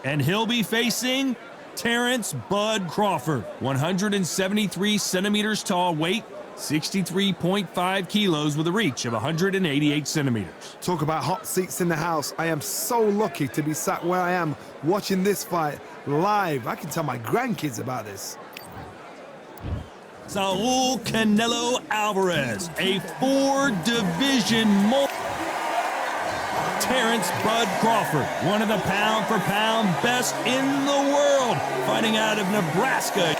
And he'll be facing Terrence Bud Crawford, 173 centimeters tall, weight 63.5 kilos with a reach of 188 centimeters. Talk about hot seats in the house. I am so lucky to be sat where I am watching this fight live. I can tell my grandkids about this. Saul Canelo Alvarez, a four-division Terrence Bud Crawford, one of the pound-for-pound best in the world, fighting out of Nebraska.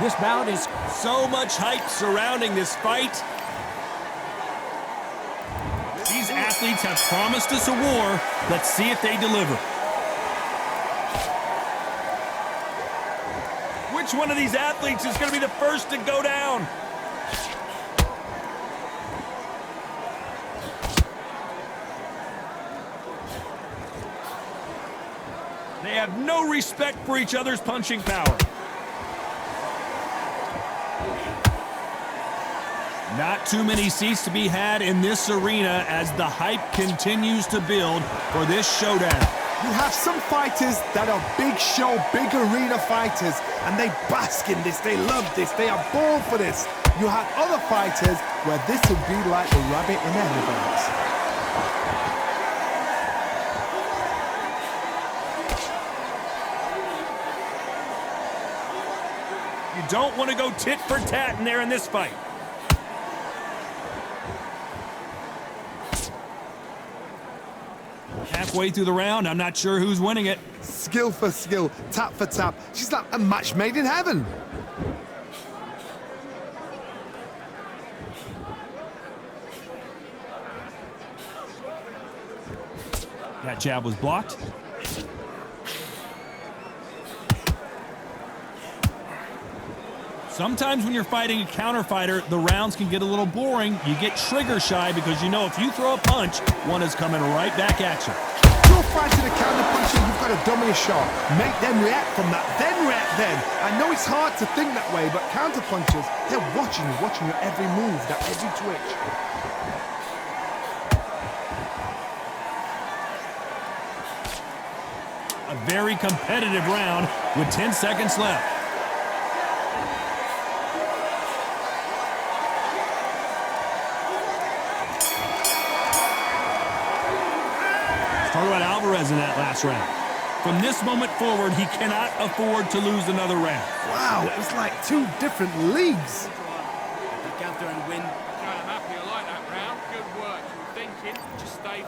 This bout is so much hype surrounding this fight. These athletes have promised us a war. Let's see if they deliver. Which one of these athletes is going to be the first to go down? They have no respect for each other's punching power. Not too many seats to be had in this arena as the hype continues to build for this showdown. You have some fighters that are big show, big arena fighters, and they bask in this, they love this, they are born for this. You have other fighters where this would be like the rabbit in the headlights. You don't want to go tit for tat in there in this fight. Halfway through the round, I'm not sure who's winning it. Skill for skill, tap for tap. She's like a match made in heaven. That jab was blocked. Sometimes when you're fighting a counter fighter, the rounds can get a little boring. You get trigger shy because you know if you throw a punch, one is coming right back at you. You're fighting a counter puncher, you've got to dummy a shot. Make them react from that, then react then. I know it's hard to think that way, but counter punchers, they're watching your every move, that every twitch. A very competitive round with 10 seconds left. Talk about Alvarez in that last round. From this moment forward, he cannot afford to lose another round. Wow, it was like two different leagues. Get there and win. I'm happy. I like that round. Good work. You're thinking. Just stay.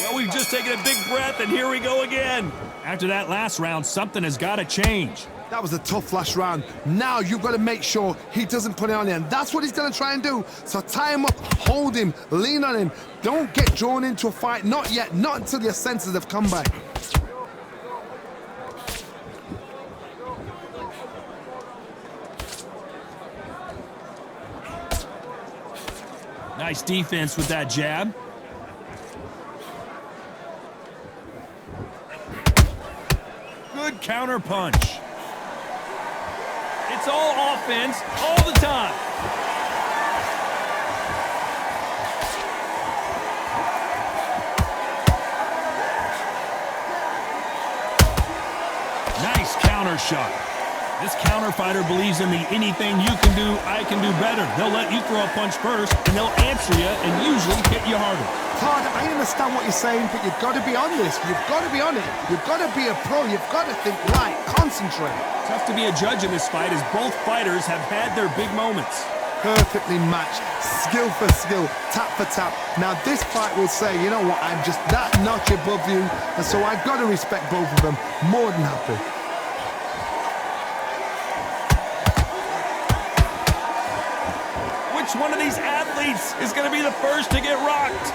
Well, we've just taken a big breath, and here we go again. After that last round, something has got to change. That was a tough last round. Now you've got to make sure he doesn't put it on him. That's what he's going to try and do. So tie him up, hold him, lean on him. Don't get drawn into a fight. Not yet. Not until your senses have come back. Nice defense with that jab. Good counter punch. It's all offense all the time. Nice counter shot. This counter fighter believes in the anything you can do, I can do better. They'll let you throw a punch first, and they'll answer you and usually hit you harder. Todd, I understand what you're saying, but you've got to be on this. You've got to be on it. You've got to be a pro. You've got to think right, concentrate. Tough to be a judge in this fight as both fighters have had their big moments. Perfectly matched, skill for skill, tap for tap. Now this fight will say, you know what, I'm just that notch above you, and so I've got to respect both of them. More than happy. Which one of these athletes is going to be the first to get rocked?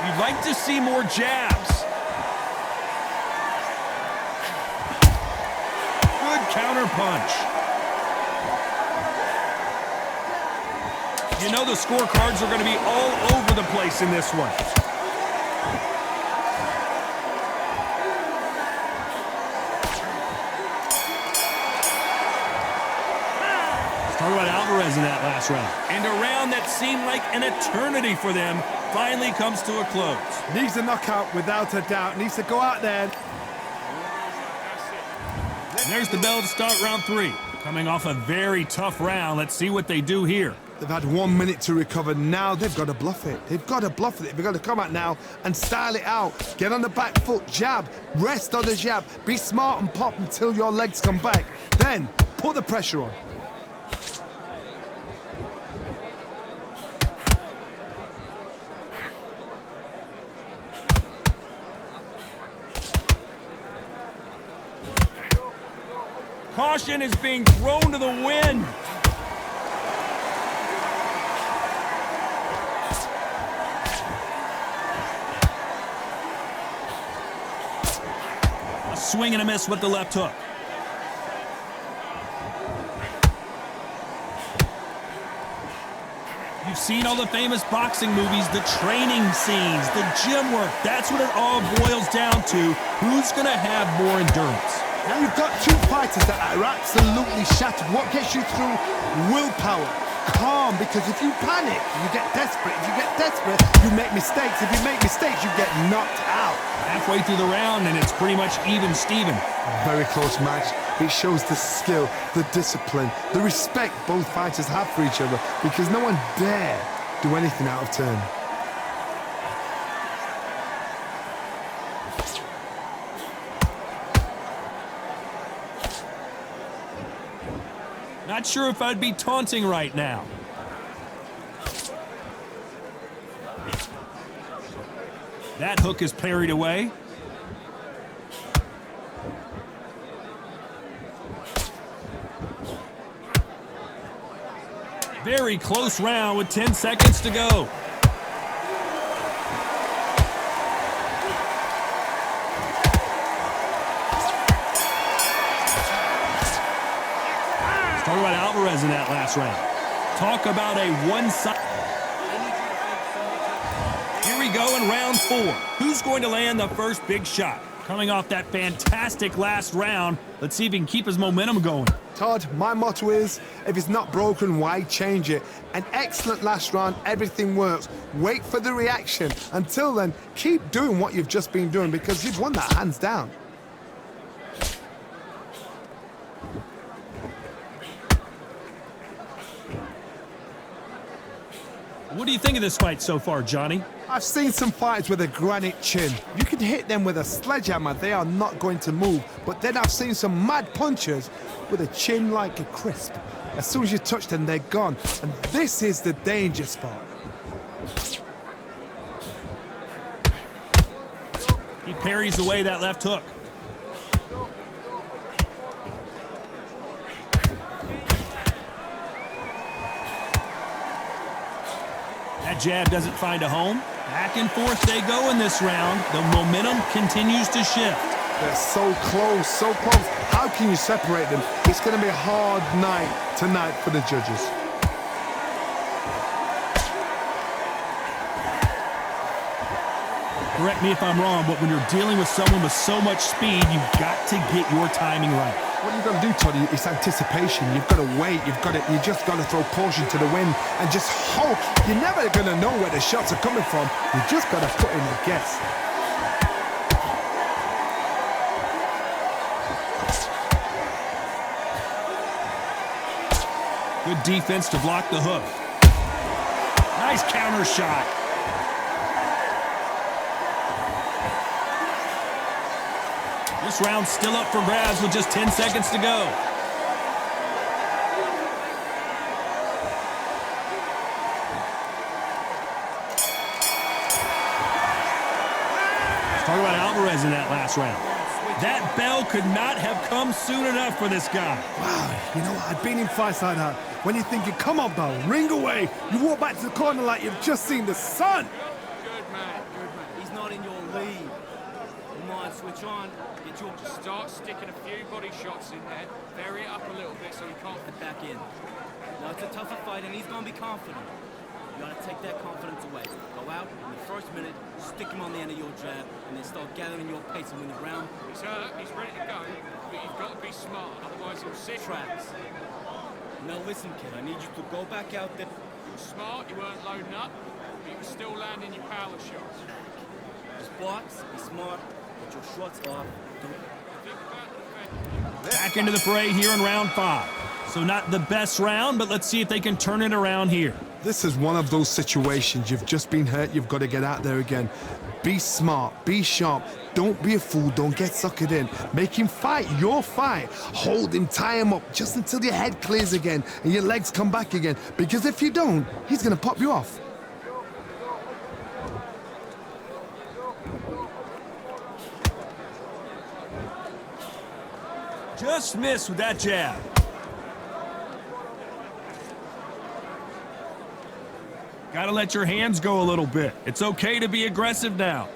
You'd like to see more jabs. Good counter punch. You know the scorecards are going to be all over the place in this one. Alvarez in that last round. And a round that seemed like an eternity for them finally comes to a close. Needs a knockout without a doubt. Needs to go out there. And there's the bell to start round 3. Coming off a very tough round, let's see what they do here. They've had 1 minute to recover. Now they've got to bluff it. They've got to bluff it. They've got to come out now and style it out. Get on the back foot, jab, rest on the jab. Be smart and pop until your legs come back. Then put the pressure on. Caution is being thrown to the wind. A swing and a miss with the left hook. You've seen all the famous boxing movies, the training scenes, the gym work. That's what it all boils down to. Who's going to have more endurance? Now you've got two fighters that are absolutely shattered. What gets you through? Willpower. Calm, because if you panic, you get desperate. If you get desperate, you make mistakes. If you make mistakes, you get knocked out. Halfway through the round, and it's pretty much even Steven. Very close match. It shows the skill, the discipline, the respect both fighters have for each other, because no one dare do anything out of turn. Not sure if I'd be taunting right now. That hook is parried away. Very close round with 10 seconds to go. Talk about Alvarez in that last round. Talk about a one-sided. Here we go in round 4. Who's going to land the first big shot? Coming off that fantastic last round, let's see if he can keep his momentum going. Todd, my motto is, if it's not broken, why change it? An excellent last round, everything works. Wait for the reaction. Until then, keep doing what you've just been doing, because you've won that hands down. What do you think of this fight so far, Johnny? I've seen some fighters with a granite chin. You can hit them with a sledgehammer, they are not going to move. But then I've seen some mad punchers with a chin like a crisp. As soon as you touch them, they're gone. And this is the danger spot. He parries away that left hook. That jab doesn't find a home. Back and forth they go in this round. The momentum continues to shift. They're so close, so close. How can you separate them? It's going to be a hard night tonight for the judges. Correct me if I'm wrong, but when you're dealing with someone with so much speed, you've got to get your timing right. What you've got to do, Toddy, is anticipation. You've got to wait. You just got to throw caution to the wind and just hope. You're never going to know where the shots are coming from. You just got to put in a guess. Good defense to block the hook. Nice counter shot. This round's still up for grabs with just 10 seconds to go. Let's talk about Alvarez in that last round. That bell could not have come soon enough for this guy. Wow, you know what? I've been in fights like that. When you're thinking, come on, bell, ring away. You walk back to the corner like you've just seen the sun. Good man, good man. He's not in your league. You might switch on. Get your start sticking a few body shots in there. Vary it up a little bit so he can't fit back in. Now it's a tougher fight and he's going to be confident. You got to take that confidence away. Go out in the first minute, stick him on the end of your jab, and then start gathering your pace and win the round. He's hurt, he's ready to go, but you've got to be smart, otherwise he'll sit. Tracks. Now listen, kid, I need you to go back out there. You were smart, you weren't loading up, but you were still landing your power shots. Just box, be smart, get your shots off. Think about the defense. Back into the fray here in round 5. So not the best round, but let's see if they can turn it around here. This is one of those situations. You've just been hurt. You've got to get out there again. Be smart. Be sharp. Don't be a fool. Don't get suckered in. Make him fight your fight. Hold him. Tie him up just until your head clears again and your legs come back again. Because if you don't, he's going to pop you off. Just missed with that jab. Gotta let your hands go a little bit. It's okay to be aggressive now.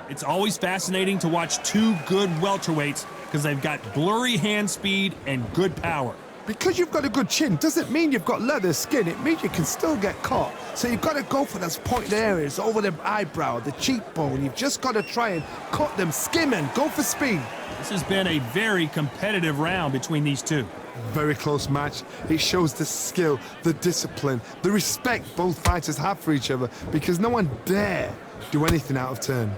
It's always fascinating to watch two good welterweights because they've got blurry hand speed and good power. Because you've got a good chin doesn't mean you've got leather skin. It means you can still get caught. So you've got to go for those pointed areas over the eyebrow, the cheekbone. You've just got to try and cut them, skim and go for speed. This has been a very competitive round between these two. Very close match. It shows the skill, the discipline, the respect both fighters have for each other because no one dare do anything out of turn.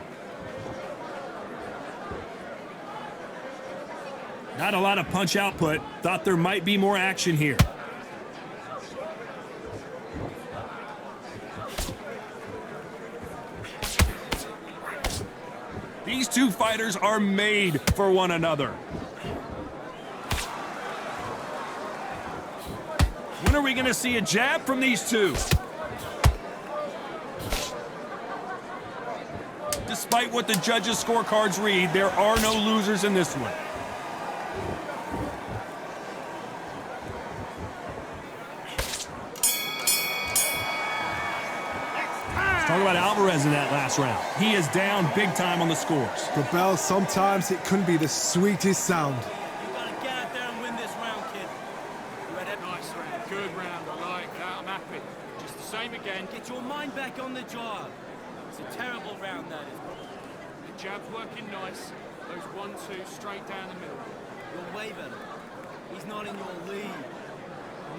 Not a lot of punch output. Thought there might be more action here. These two fighters are made for one another. When are we going to see a jab from these two? Despite what the judges' scorecards read, there are no losers in this one. Talk about Alvarez in that last round. He is down big time on the scores. The bell, sometimes it can be the sweetest sound. You gotta get out there and win this round, kid. You ready? Nice round, good round, I like that, I'm happy. Just the same again. Get your mind back on the job. It's a terrible round, that is. The jab's working nice. Those 1-2 straight down the middle. You're way better. He's not in your league.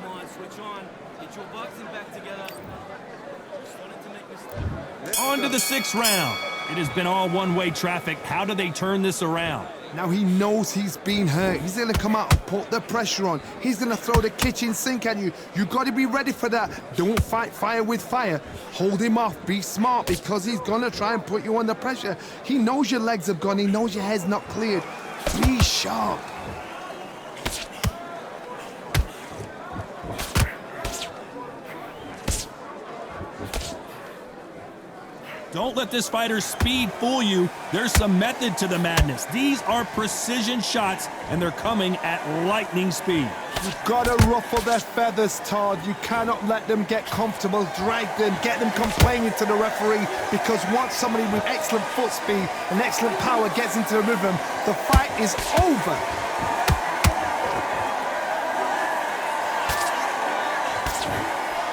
Come on, switch on. Get your boxing back together. You're starting to make mistakes. On to the 6th round. It has been all one-way traffic. How do they turn this around? Now he knows he's been hurt. He's going to come out and put the pressure on. He's going to throw the kitchen sink at you. You got to be ready for that. Don't fight fire with fire. Hold him off. Be smart because he's going to try and put you under pressure. He knows your legs have gone. He knows your head's not cleared. Be sharp. Don't let this fighter's speed fool you. There's some method to the madness. These are precision shots, and they're coming at lightning speed. You've got to ruffle their feathers, Todd. You cannot let them get comfortable, drag them, get them complaining to the referee, because once somebody with excellent foot speed and excellent power gets into the rhythm, the fight is over.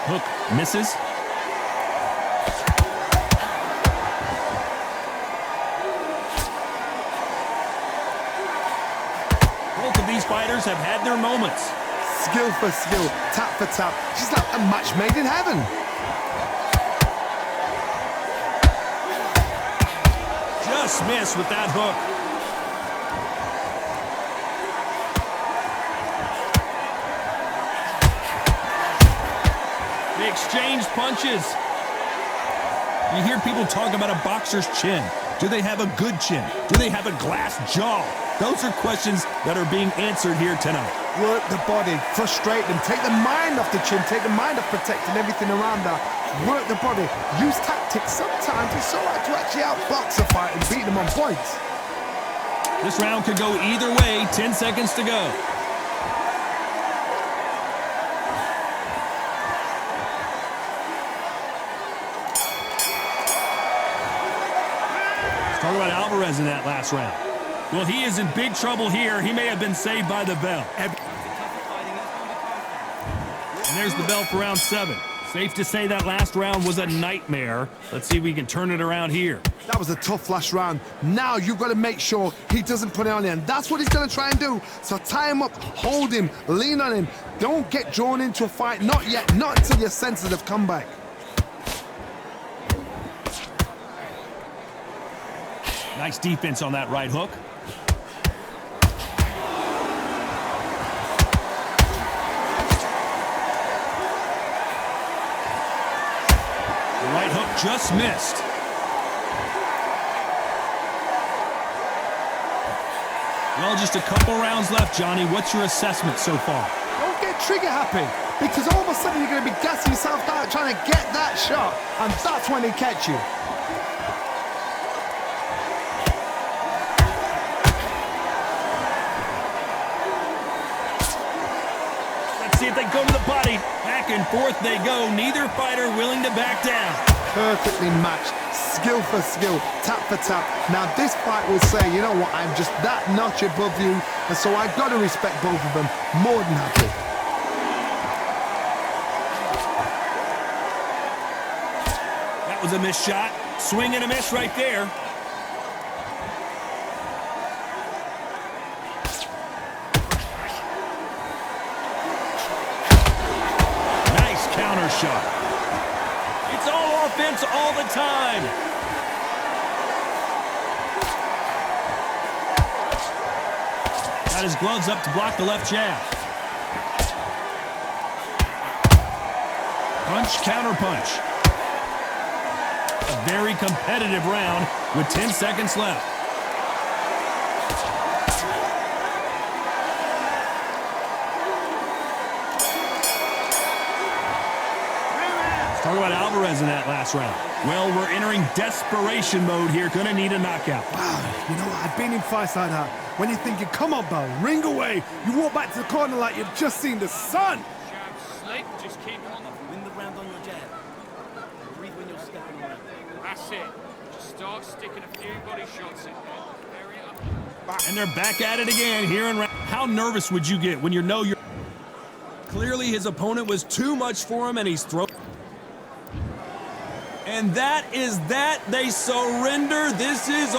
Hook misses. Both of these fighters have had their moments. Skill for skill, tap for tap. She's like a match made in heaven. Just missed with that hook. They exchange punches. You hear people talk about a boxer's chin. Do they have a good chin? Do they have a glass jaw? Those are questions that are being answered here tonight. Work the body, frustrate them, take the mind off the chin, take the mind off protecting everything around that. Work the body, use tactics. Sometimes it's all right to actually outbox a fight and beat them on points. This round could go either way. 10 seconds to go. Talk about Alvarez in that last round. Well, he is in big trouble here. He may have been saved by the bell. And there's the bell for round 7. Safe to say that last round was a nightmare. Let's see if we can turn it around here. That was a tough last round. Now you've got to make sure he doesn't put it on you, and that's what he's going to try and do. So tie him up, hold him, lean on him. Don't get drawn into a fight. Not yet. Not until your senses have come back. Nice defense on that right hook. The right hook just missed. Well, just a couple rounds left, Johnny. What's your assessment so far? Don't get trigger happy, because all of a sudden you're going to be gassing yourself out trying to get that shot, and that's when they catch you. See if they go to the body. Back and forth they go. Neither fighter willing to back down. Perfectly matched. Skill for skill. Tap for tap. Now this fight will say, you know what, I'm just that notch above you. And so I've got to respect both of them. More than happy. That was a missed shot. Swing and a miss right there. Counter shot. It's all offense all the time. Got his gloves up to block the left jab. Punch, counter punch. A very competitive round with 10 seconds left. Talk about Alvarez in that last round. Well, we're entering desperation mode here. Gonna need a knockout. Wow, you know what? I've been in fights like that. When you're thinking, come on, Bell, ring away. You walk back to the corner like you've just seen the sun. Jab slick, just keep on the... Win the round on your jab. Breathe when you're stepping around. That's it. Just start sticking a few body shots in there. Vary it up. And they're back at it again here in round. How nervous would you get when you know you're... Clearly his opponent was too much for him and he's thrown... And that is that. They surrender. This is...